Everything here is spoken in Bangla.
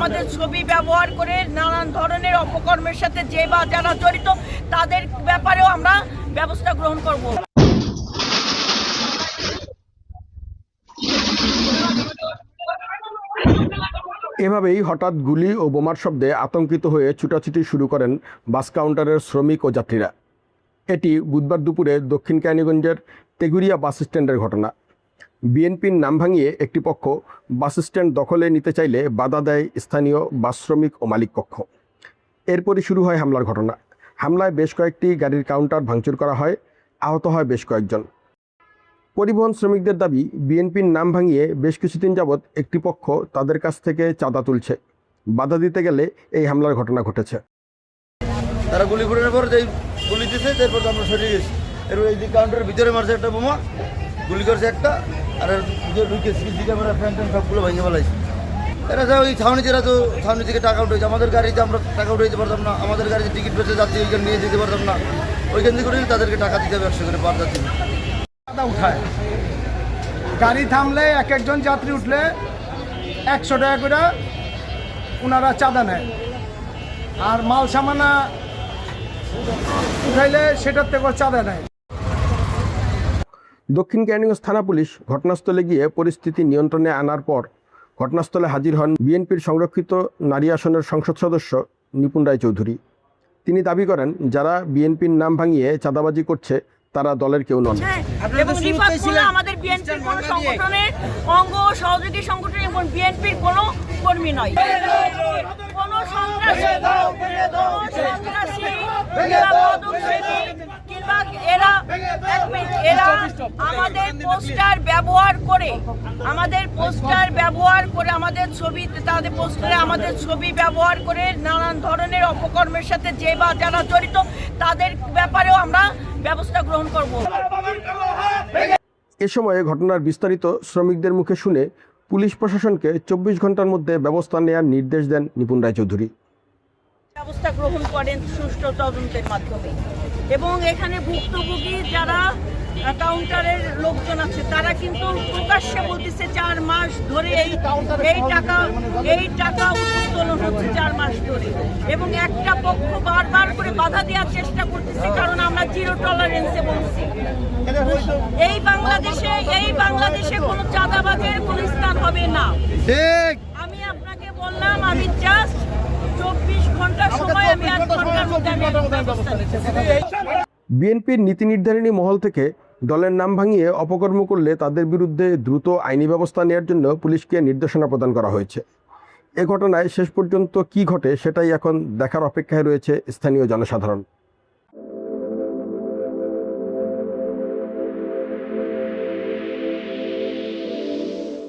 আমাদের ছবি ব্যবহার করে নানান ধরনের অপকর্মের সাথে যে বা যারা জড়িত তাদের ব্যাপারেও আমরা ব্যবস্থা গ্রহণ করব। এভাবেই হঠাৎ গুলি ও বোমার শব্দে আতঙ্কিত হয়ে ছুটাছুটি শুরু করেন বাস কাউন্টারের শ্রমিক ও যাত্রীরা। এটি বুধবার দুপুরে দক্ষিণ কেরানীগঞ্জের তেগুরিয়া বাস স্ট্যান্ডের ঘটনা। বিএনপির নাম ভাঙিয়ে একটি পক্ষ বাস স্ট্যান্ড দখলে নিতে চাইলে বাধা দেয় স্থানীয় বাস শ্রমিক ও মালিক পক্ষ। এরপরই শুরু হয় হামলার ঘটনা। হামলায় বেশ কয়েকটি গাড়ির কাউন্টার ভাঙচুর করা হয়, আহত হয় বেশ কয়েকজন। পরিবহন শ্রমিকদের দাবি, বিএনপির নাম ভাঙিয়ে বেশ কিছুদিন যাবৎ একটি পক্ষ তাদের কাছ থেকে চাঁদা তুলছে। বাধা দিতে গেলে এই হামলার ঘটনা ঘটেছে। তারা গুলি ফুটানোর পর যেই গুলি দিয়েছে তারপর আমরা সরিয়ে গেছি। এরপর এই কাউন্টারের ভিতরে মারছে একটা বোমা, গুলি করছে একটা, আর ঢুকে সিসি ক্যামেরা ফ্যান ট্যান সবগুলো ভেঙে ফেলাইছে। এরা যা ওই ছাউনিরা তো ছাউনি থেকে টাকা উঠেছে, আমাদের গাড়িতে আমরা টাকা উঠে দিতে পারতাম না, আমাদের গাড়িতে টিকিট বেঁচে যাচ্ছি ওইখানে নিয়ে যেতে পারতাম না, ওইখান থেকে উঠে তাদেরকে টাকা দিতে হবে 100 করে পার যাচ্ছি। চাঁদা উঠায়, গাড়ি থামলে এক একজন যাত্রী উঠলে 100 টাকা করে ওনারা চাঁদা নেয়, আর মাল সামানা উঠাইলে সেটার থেকে চাঁদা নেয়। দক্ষিণ কেরানীগঞ্জ থানা পুলিশ ঘটনাস্থলে গিয়ে পরিস্থিতি নিয়ন্ত্রণে আনার পর ঘটনাস্থলে হাজির হন বিএনপির সংরক্ষিত নারী আসনের সংসদ সদস্য নিপুণ রায়চৌধুরী। তিনি দাবি করেন, যারা বিএনপির নাম ভাঙিয়ে চাঁদাবাজি করছে তারা দলের কেউ নন। এবং আমাদের বিএনপির কোনো সংগঠনের অঙ্গ সহযোগী সংগঠন এবং বিএনপির কোনো কর্মী নয়। কোনো সন্ত্রাসী কিংবা এরা আমাদের পোস্টার ব্যবহার করে আমাদের ছবি, তাদের পোস্টারে আমাদের ছবি ব্যবহার করে নানান ধরনের অপকর্মের সাথে যে বা যারা জড়িত তাদের ব্যাপারেও আমরা ব্যবস্থা গ্রহণ করব। এ সময়ে ঘটনার বিস্তারিত শ্রমিকদের মুখে শুনে পুলিশ প্রশাসনকে 24 ঘন্টার মধ্যে ব্যবস্থা নেওয়ার নির্দেশ দেন নিপুণ রায়চৌধুরী। ব্যবস্থা গ্রহণ করেন সুষ্ঠু তদন্তের মাধ্যমে, এবং এখানে ভুক্তভোগী যারা কাউন্টারের লোকজন আছে তারা কিন্তু প্রকাশ্যে বলতেছে 4 মাস ধরে এই টাকা উত্তোলন হচ্ছে 4 মাস ধরে, এবং একটা পক্ষ বারবার করে বাধা দেওয়ার চেষ্টা করতেছে, কারণ আমরা জিরো টলারেন্সে বলছি। এই বাংলাদেশে কোনো চাঁদাবাজের কোনো স্থান হবে না। আমি আপনাকে বললাম, আমি জাস্ট 24 ঘন্টা সময়, আমি 8 ঘন্টার মধ্যে ব্যবস্থা নিচ্ছি। বিএনপির নীতি নির্ধারণী মহল থেকে দলের নাম ভাঙিয়ে অপকর্ম করলে তাদের বিরুদ্ধে দ্রুত আইনি ব্যবস্থা নেওয়ার জন্য পুলিশকে নির্দেশনা প্রদান করা হয়েছে। এ ঘটনায় শেষ পর্যন্ত কী ঘটে সেটাই এখন দেখার অপেক্ষায় রয়েছে স্থানীয় জনসাধারণ।